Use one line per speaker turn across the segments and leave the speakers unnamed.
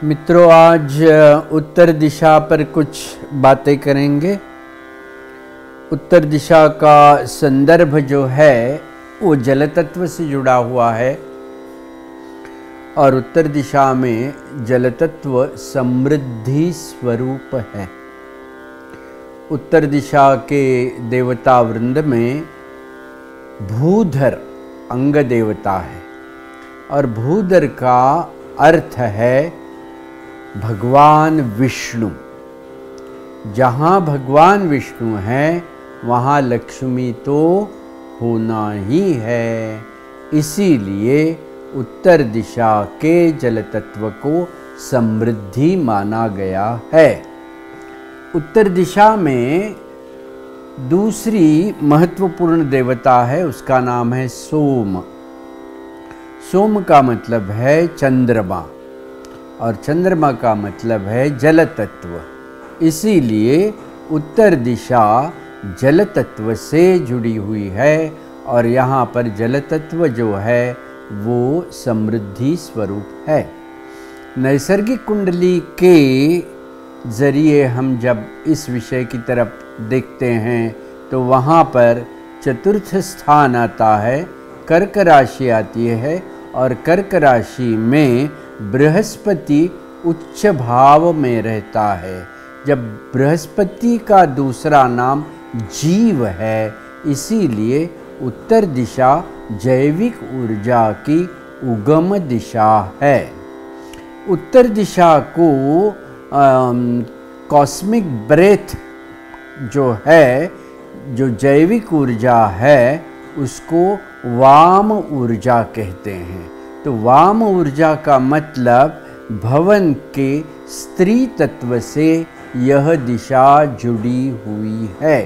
मित्रों, आज उत्तर दिशा पर कुछ बातें करेंगे। उत्तर दिशा का संदर्भ जो है वो जल तत्व से जुड़ा हुआ है और उत्तर दिशा में जल तत्व समृद्धि स्वरूप है। उत्तर दिशा के देवता वृंद में भूधर अंग देवता है और भूधर का अर्थ है भगवान विष्णु। जहाँ भगवान विष्णु हैं वहाँ लक्ष्मी तो होना ही है। इसीलिए उत्तर दिशा के जल तत्व को समृद्धि माना गया है। उत्तर दिशा में दूसरी महत्वपूर्ण देवता है, उसका नाम है सोम। सोम का मतलब है चंद्रमा और चंद्रमा का मतलब है जल तत्व। इसीलिए उत्तर दिशा जल तत्व से जुड़ी हुई है और यहाँ पर जल तत्व जो है वो समृद्धि स्वरूप है। नैसर्गिक कुंडली के ज़रिए हम जब इस विषय की तरफ देखते हैं तो वहाँ पर चतुर्थ स्थान आता है, कर्क राशि आती है और कर्क राशि में बृहस्पति उच्च भाव में रहता है। जब बृहस्पति का दूसरा नाम जीव है, इसीलिए उत्तर दिशा जैविक ऊर्जा की उगम दिशा है। उत्तर दिशा को कॉस्मिक ब्रेथ जो है, जो जैविक ऊर्जा है, उसको वाम ऊर्जा कहते हैं। तो वाम ऊर्जा का मतलब भवन के स्त्री तत्व से यह दिशा जुड़ी हुई है।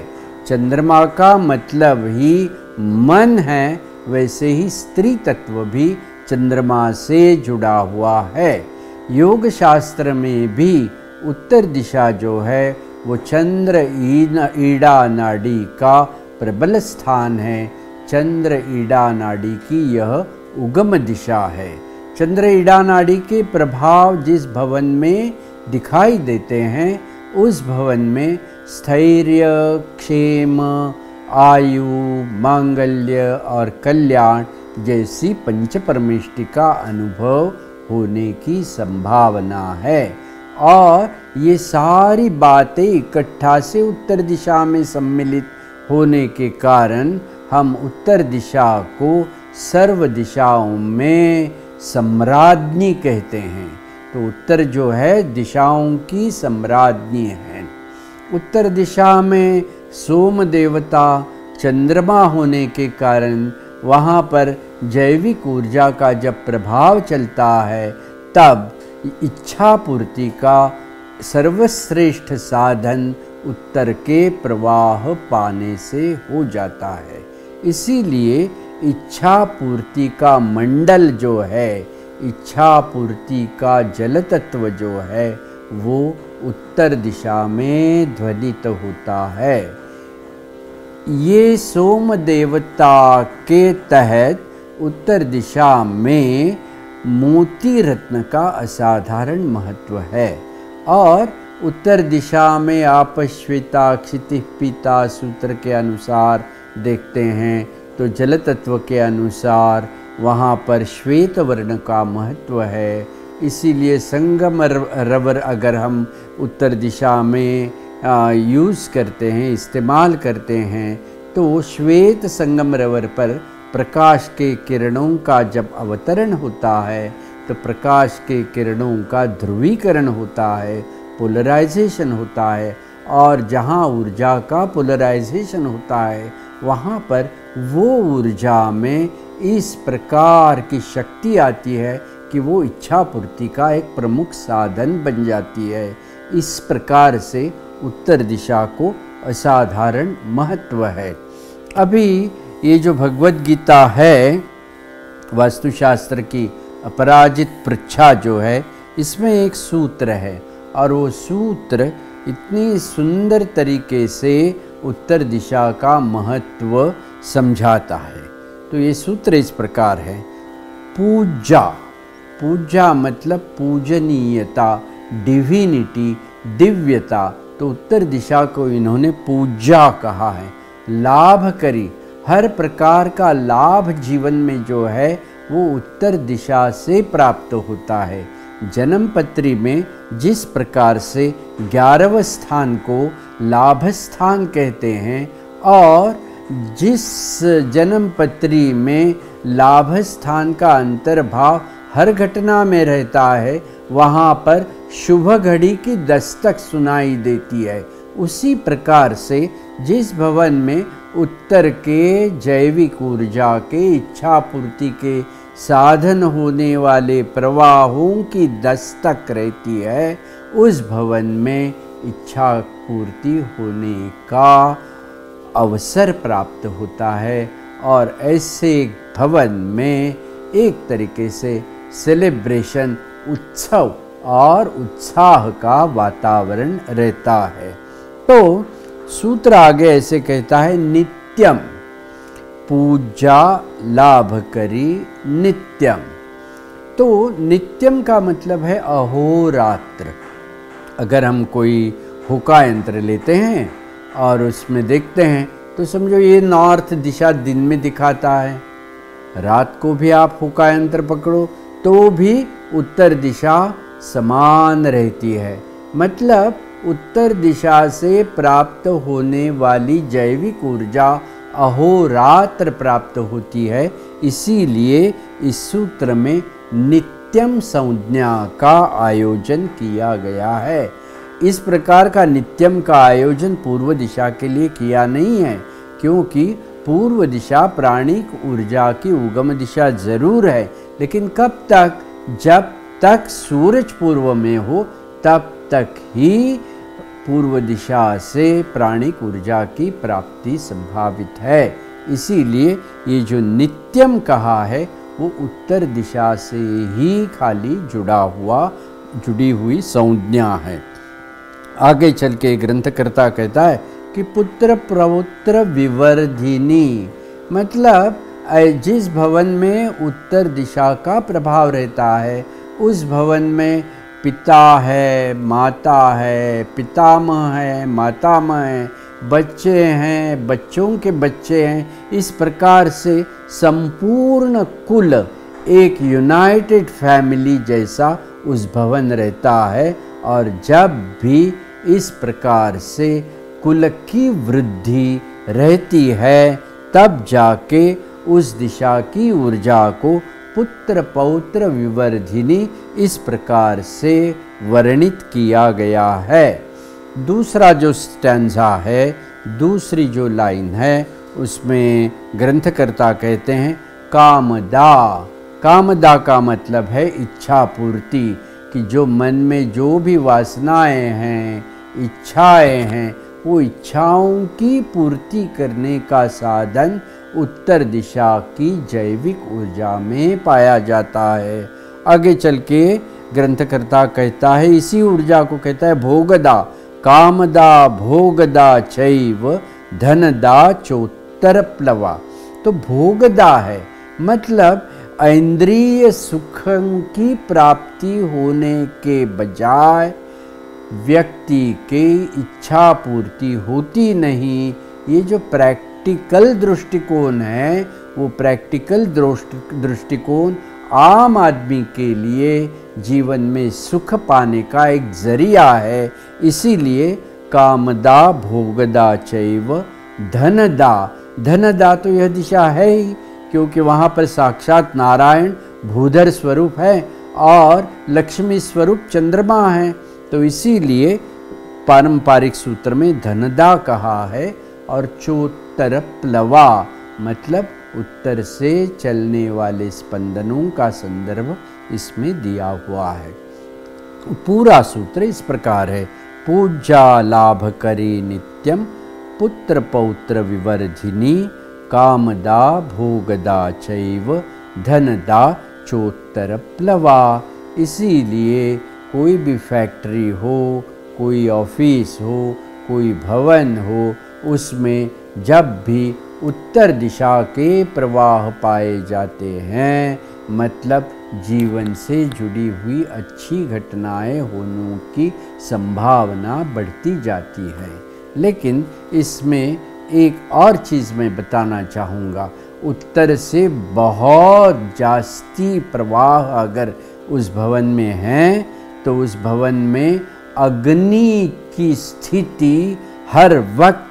चंद्रमा का मतलब ही मन है, वैसे ही स्त्री तत्व भी चंद्रमा से जुड़ा हुआ है। योग शास्त्र में भी उत्तर दिशा जो है वो चंद्र ईड़ा नाड़ी का प्रबल स्थान है। चंद्र ईड़ा नाड़ी की यह उगम दिशा है। चंद्र ईड़ा नाड़ी के प्रभाव जिस भवन में दिखाई देते हैं, उस भवन में स्थैर्य, क्षेम, आयु, मांगल्य और कल्याण जैसी पंच परमेष्टि का अनुभव होने की संभावना है। और ये सारी बातें इकट्ठा से उत्तर दिशा में सम्मिलित होने के कारण हम उत्तर दिशा को सर्व दिशाओं में सम्राज्ञी कहते हैं। तो उत्तर जो है दिशाओं की सम्राज्ञी है। उत्तर दिशा में सोम देवता चंद्रमा होने के कारण वहाँ पर जैविक ऊर्जा का जब प्रभाव चलता है, तब इच्छा पूर्ति का सर्वश्रेष्ठ साधन उत्तर के प्रवाह पाने से हो जाता है। इसीलिए इच्छा पूर्ति का मंडल जो है, इच्छा पूर्ति का जल तत्व जो है, वो उत्तर दिशा में ध्वनित होता है। ये सोम देवता के तहत उत्तर दिशा में मोती रत्न का असाधारण महत्व है। और उत्तर दिशा में आप श्वेता क्षितिज पीता सूत्र के अनुसार देखते हैं तो जल तत्व के अनुसार वहाँ पर श्वेत वर्ण का महत्व है। इसीलिए संगम रबर अगर हम उत्तर दिशा में यूज़ करते हैं, इस्तेमाल करते हैं, तो श्वेत संगम रबर पर प्रकाश के किरणों का जब अवतरण होता है तो प्रकाश के किरणों का ध्रुवीकरण होता है, पोलराइजेशन होता है। और जहाँ ऊर्जा का पोलराइजेशन होता है वहाँ पर वो ऊर्जा में इस प्रकार की शक्ति आती है कि वो इच्छा पूर्ति का एक प्रमुख साधन बन जाती है। इस प्रकार से उत्तर दिशा को असाधारण महत्व है। अभी ये जो भगवद गीता है, वास्तुशास्त्र की अपराजित पृच्छा जो है, इसमें एक सूत्र है और वो सूत्र इतनी सुंदर तरीके से उत्तर दिशा का महत्व समझाता है। तो ये सूत्र इस प्रकार है: पूजा पूजा मतलब पूजनीयता, डिविनिटी, दिव्यता, तो उत्तर दिशा को इन्होंने पूजा कहा है। लाभकरी, हर प्रकार का लाभ जीवन में जो है वो उत्तर दिशा से प्राप्त होता है। जन्मपत्री में जिस प्रकार से 11वें स्थान को लाभ स्थान कहते हैं और जिस जन्मपत्री में लाभ स्थान का अंतर्भाव हर घटना में रहता है, वहाँ पर शुभ घड़ी की दस्तक सुनाई देती है। उसी प्रकार से जिस भवन में उत्तर के जैविक ऊर्जा के इच्छा पूर्ति के साधन होने वाले प्रवाहों की दस्तक रहती है, उस भवन में इच्छा पूर्ति होने का अवसर प्राप्त होता है और ऐसे भवन में एक तरीके से सेलिब्रेशन, उत्सव और उत्साह का वातावरण रहता है। तो सूत्र आगे ऐसे कहता है, नित्यम पूजा लाभकरी नित्यम। तो नित्यम का मतलब है अहोरात्र। अगर हम कोई हुक्का यंत्र लेते हैं और उसमें देखते हैं तो समझो ये नॉर्थ दिशा दिन में दिखाता है, रात को भी आप हुक्का यंत्र पकड़ो तो भी उत्तर दिशा समान रहती है। मतलब उत्तर दिशा से प्राप्त होने वाली जैविक ऊर्जा अहोरात्र प्राप्त होती है। इसीलिए इस सूत्र में नित्यम संज्ञा का आयोजन किया गया है। इस प्रकार का नित्यम का आयोजन पूर्व दिशा के लिए किया नहीं है, क्योंकि पूर्व दिशा प्राणिक ऊर्जा की उगम दिशा जरूर है, लेकिन कब तक? जब तक सूरज पूर्व में हो तब तक ही पूर्व दिशा से प्राणिक ऊर्जा की प्राप्ति संभावित है। इसीलिए ये जो नित्यम कहा है वो उत्तर दिशा से ही खाली जुड़ी हुई संज्ञा है। आगे चल के ग्रंथकर्ता कहता है कि पुत्र प्रवुत्र विवर्धिनी, मतलब जिस भवन में उत्तर दिशा का प्रभाव रहता है उस भवन में पिता है, माता है, पितामह है, मातामह है, बच्चे हैं, बच्चों के बच्चे हैं। इस प्रकार से संपूर्ण कुल एक यूनाइटेड फैमिली जैसा उस भवन रहता है। और जब भी इस प्रकार से कुल की वृद्धि रहती है तब जाके उस दिशा की ऊर्जा को पुत्र पौत्र विवर्धिनी इस प्रकार से वर्णित किया गया है। दूसरा जो स्टैंजा है, दूसरी जो लाइन है, उसमें ग्रंथकर्ता कहते हैं कामदा। कामदा का मतलब है इच्छा पूर्ति, कि जो मन में जो भी वासनाएं हैं, इच्छाएं हैं, वो इच्छाओं की पूर्ति करने का साधन उत्तर दिशा की जैविक ऊर्जा में पाया जाता है। आगे चल के ग्रंथकर्ता कहता है, इसी ऊर्जा को कहता है भोगदा। कामदा भोगदा चैव धनदा चोत्तर प्लवा। तो भोगदा है मतलब इंद्रिय सुखों की प्राप्ति होने के बजाय व्यक्ति के इच्छा पूर्ति होती नहीं। ये जो प्रैक्टिकल दृष्टिकोण है वो प्रैक्टिकल दृष्टिकोण आम आदमी के लिए जीवन में सुख पाने का एक जरिया है। इसीलिए कामदा भोगदा चैव धनदा। धनदा तो यह दिशा है ही, क्योंकि वहाँ पर साक्षात नारायण भूधर स्वरूप है और लक्ष्मी स्वरूप चंद्रमा है। तो इसीलिए पारंपरिक सूत्र में धनदा कहा है। और चोत्तर प्लवा मतलब उत्तर से चलने वाले स्पंदनों का संदर्भ इसमें दिया हुआ है। पूरा सूत्र इस प्रकार है, पूजा लाभ करी नित्यम पुत्र पौत्र विवर्धिनी कामदा भोगदा चैव धनदा चोत्तर प्लवा। इसीलिए कोई भी फैक्ट्री हो, कोई ऑफिस हो, कोई भवन हो, उसमें जब भी उत्तर दिशा के प्रवाह पाए जाते हैं मतलब जीवन से जुड़ी हुई अच्छी घटनाएं होने की संभावना बढ़ती जाती है। लेकिन इसमें एक और चीज़ मैं बताना चाहूँगा, उत्तर से बहुत जास्ती प्रवाह अगर उस भवन में है तो उस भवन में अग्नि की स्थिति हर वक्त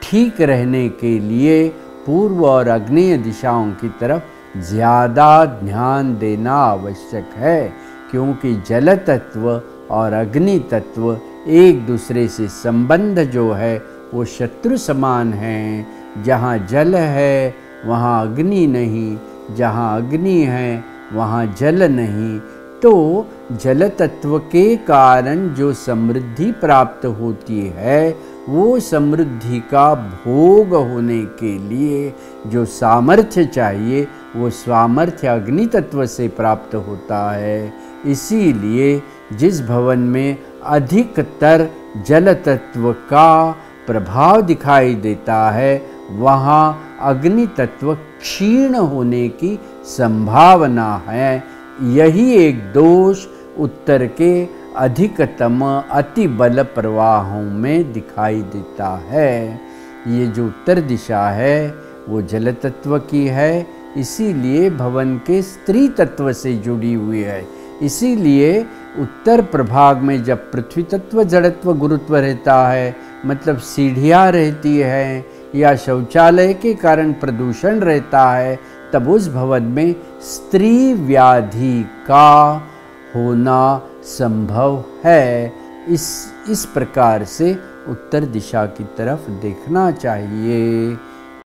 ठीक रहने के लिए पूर्व और आग्नेय दिशाओं की तरफ ज़्यादा ध्यान देना आवश्यक है, क्योंकि जल तत्व और अग्नि तत्व एक दूसरे से संबंध जो है वो शत्रु समान हैं। जहाँ जल है वहाँ अग्नि नहीं, जहाँ अग्नि है वहाँ जल नहीं। तो जल तत्व के कारण जो समृद्धि प्राप्त होती है वो समृद्धि का भोग होने के लिए जो सामर्थ्य चाहिए वो सामर्थ्य अग्नि तत्व से प्राप्त होता है। इसीलिए जिस भवन में अधिकतर जल तत्व का प्रभाव दिखाई देता है वहाँ अग्नि तत्व क्षीण होने की संभावना है। यही एक दोष उत्तर के अधिकतम अति बल प्रवाहों में दिखाई देता है। ये जो उत्तर दिशा है वो जल तत्व की है, इसीलिए भवन के स्त्री तत्व से जुड़ी हुई है। इसीलिए उत्तर प्रभाग में जब पृथ्वी तत्व जड़त्व गुरुत्व रहता है, मतलब सीढ़ियाँ रहती है या शौचालय के कारण प्रदूषण रहता है, तब उस भवन में स्त्री व्याधि का होना संभव है। इस प्रकार से उत्तर दिशा की तरफ देखना चाहिए।